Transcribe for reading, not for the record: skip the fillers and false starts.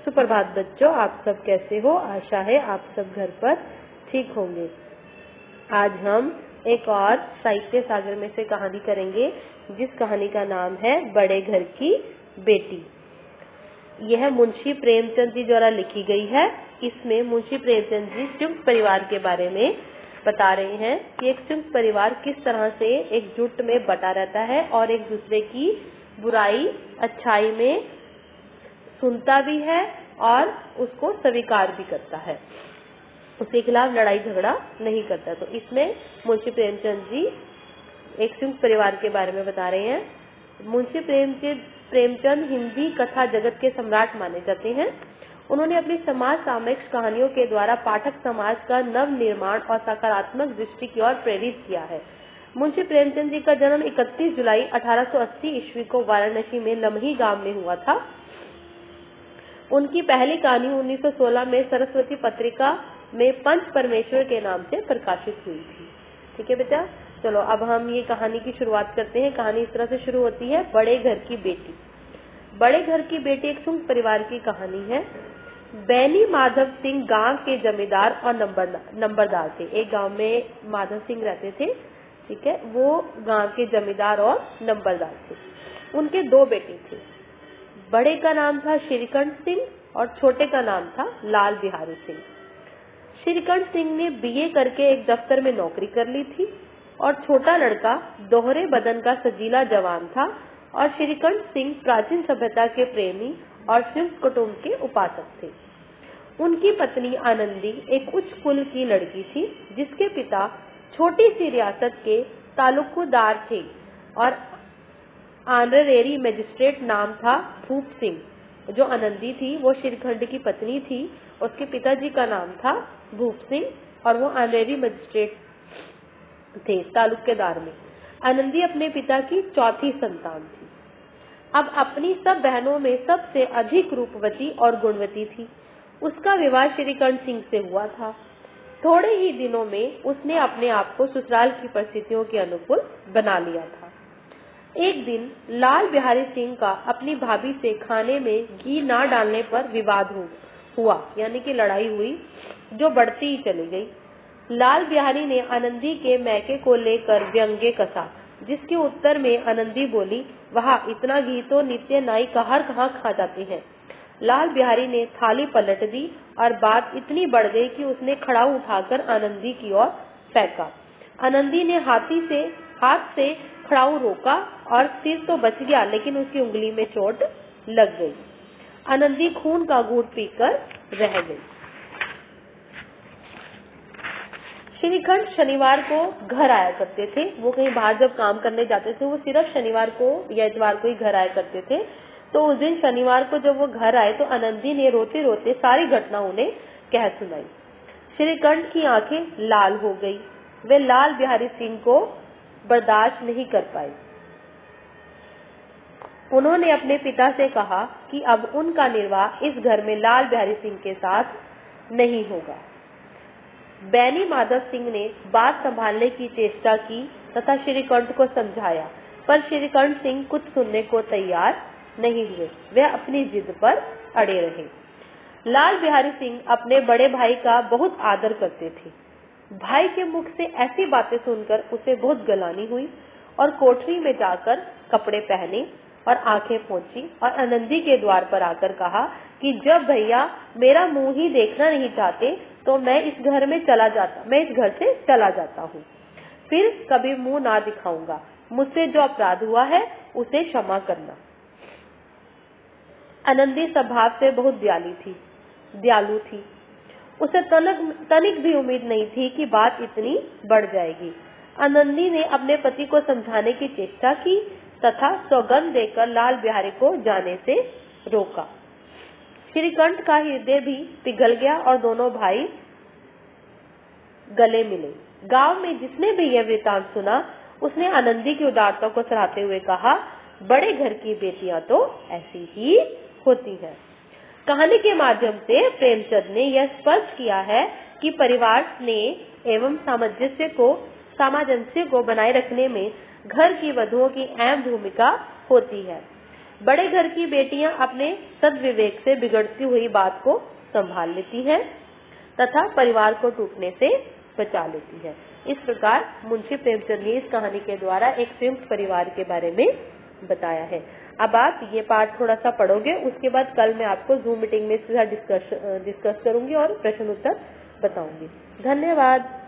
सुप्रभात बच्चों, आप सब कैसे हो? आशा है आप सब घर पर ठीक होंगे। आज हम एक और साहित्य सागर में से कहानी करेंगे, जिस कहानी का नाम है बड़े घर की बेटी। यह मुंशी प्रेमचंद जी द्वारा लिखी गई है। इसमें मुंशी प्रेमचंद जी संयुक्त परिवार के बारे में बता रहे हैं कि एक संयुक्त परिवार किस तरह से एकजुट में बटा रहता है और एक दूसरे की बुराई अच्छाई में सुनता भी है और उसको स्वीकार भी करता है, उसके खिलाफ लड़ाई झगड़ा नहीं करता। तो इसमें मुंशी प्रेमचंद जी एक संयुक्त परिवार के बारे में बता रहे हैं। मुंशी प्रेमचंद हिंदी कथा जगत के सम्राट माने जाते हैं। उन्होंने अपनी समाज सामयिक कहानियों के द्वारा पाठक समाज का नव निर्माण और सकारात्मक दृष्टि की ओर प्रेरित किया है। मुंशी प्रेमचंद जी का जन्म 31 जुलाई 1880 ईस्वी को वाराणसी में लमही गांव में हुआ था। उनकी पहली कहानी 1916 में सरस्वती पत्रिका में पंच परमेश्वर के नाम से प्रकाशित हुई थी। ठीक है बेटा, चलो अब हम ये कहानी की शुरुआत करते हैं। कहानी इस तरह से शुरू होती है, बड़े घर की बेटी। बड़े घर की बेटी एक संयुक्त परिवार की कहानी है। बैनी माधव सिंह गांव के जमींदार और नंबरदार थे। एक गांव में माधव सिंह रहते थे, ठीक है, वो गांव के जमींदार और नंबरदार थे। उनके दो बेटे थे। बड़े का नाम था श्रीकंठ सिंह और छोटे का नाम था लाल बिहारी सिंह। श्रीकंठ सिंह ने बीए करके एक दफ्तर में नौकरी कर ली थी और छोटा लड़का दोहरे बदन का सजीला जवान था और श्रीकंठ सिंह प्राचीन सभ्यता के प्रेमी और संयुक्त कुटुंब के उपासक थे। उनकी पत्नी आनंदी एक उच्च कुल की लड़की थी, जिसके पिता छोटी सी रियासत के तालुकदार थे और ऑनरेरी मजिस्ट्रेट नाम था भूप सिंह। जो आनंदी थी वो श्रीखंड की पत्नी थी, उसके पिताजी का नाम था भूप सिंह और वो ऑनरेरी मजिस्ट्रेट थे तालुकेदार में। आनंदी अपने पिता की चौथी संतान थी। अब अपनी सब बहनों में सबसे अधिक रूपवती और गुणवती थी। उसका विवाह श्रीकंठ सिंह से हुआ था। थोड़े ही दिनों में उसने अपने आप को ससुराल की परिस्थितियों के अनुकूल बना लिया था। एक दिन लाल बिहारी सिंह का अपनी भाभी से खाने में घी ना डालने पर विवाद हुआ, यानी कि लड़ाई हुई, जो बढ़ती ही चली गई। लाल बिहारी ने आनंदी के मैके को लेकर व्यंग्य कसा, जिसके उत्तर में आनंदी बोली, वाह, इतना घी तो नित्य नाई कहाँ खा जाते हैं। लाल बिहारी ने थाली पलट दी और बात इतनी बढ़ गई कि उसने खड़ाऊ उठाकर आनंदी की ओर फेंका। आनंदी ने हाथ से खड़ाऊ रोका और सिर तो बच गया, लेकिन उसकी उंगली में चोट लग गई। आनंदी खून का घूंट पीकर रह गई। श्रीखंड शनिवार को घर आया करते थे। वो कहीं बाहर जब काम करने जाते थे, वो सिर्फ शनिवार को या इतवार को ही घर आया करते थे। तो उस दिन शनिवार को जब वो घर आए तो आनंदी ने रोते रोते सारी घटना उन्हें कह सुनाई। श्रीखंड की आंखें लाल हो गई। वे लाल बिहारी सिंह को बर्दाश्त नहीं कर पाए। उन्होंने अपने पिता से कहा कि अब उनका निर्वाह इस घर में लाल बिहारी सिंह के साथ नहीं होगा। बैनी माधव सिंह ने बात संभालने की चेष्टा की तथा श्रीकंठ को समझाया, पर श्रीकंठ सिंह कुछ सुनने को तैयार नहीं हुए। वे अपनी जिद पर अड़े रहे। लाल बिहारी सिंह अपने बड़े भाई का बहुत आदर करते थे। भाई के मुख से ऐसी बातें सुनकर उसे बहुत गलानी हुई और कोठरी में जाकर कपड़े पहने और आंखें पोंछी और आनंदी के द्वार पर आकर कहा कि जब भैया मेरा मुंह ही देखना नहीं चाहते तो मैं इस घर से चला जाता हूँ। फिर कभी मुंह ना दिखाऊंगा। मुझसे जो अपराध हुआ है उसे क्षमा करना। आनंदी स्वभाव से बहुत दयालु थी। उसे तनिक भी उम्मीद नहीं थी कि बात इतनी बढ़ जाएगी। आनंदी ने अपने पति को समझाने की चेष्टा की तथा सौगंध देकर लाल बिहारी को जाने से रोका। श्रीकंठ का हृदय भी पिघल गया और दोनों भाई गले मिले। गांव में जिसने भी यह वृतांत सुना, उसने आनंदी की उदारता को सराहते हुए कहा, बड़े घर की बेटियां तो ऐसी ही होती हैं। कहानी के माध्यम से प्रेमचंद ने यह स्पष्ट किया है कि परिवार स्नेह एवं सामंजस्य को बनाए रखने में घर की वधुओं की अहम भूमिका होती है। बड़े घर की बेटियां अपने सद्विवेक से बिगड़ती हुई बात को संभाल लेती हैं तथा परिवार को टूटने से बचा लेती है। इस प्रकार मुंशी प्रेमचंद ने इस कहानी के द्वारा एक संयुक्त परिवार के बारे में बताया है। अब आप ये पार्ट थोड़ा सा पढ़ोगे, उसके बाद कल मैं आपको जूम मीटिंग में इसके साथ डिस्कस करूंगी और प्रश्न उत्तर बताऊंगी। धन्यवाद।